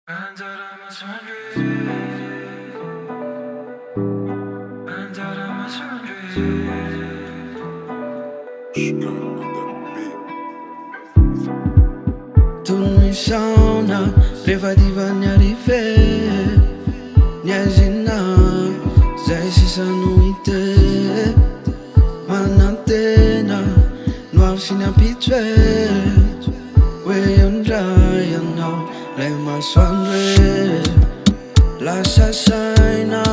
Tony sauna, rehefa ny arrivé ny azina zay sisa no hite manantena no avy sy ny ampitso hoe andray anao lay masoandro hoe lasa saina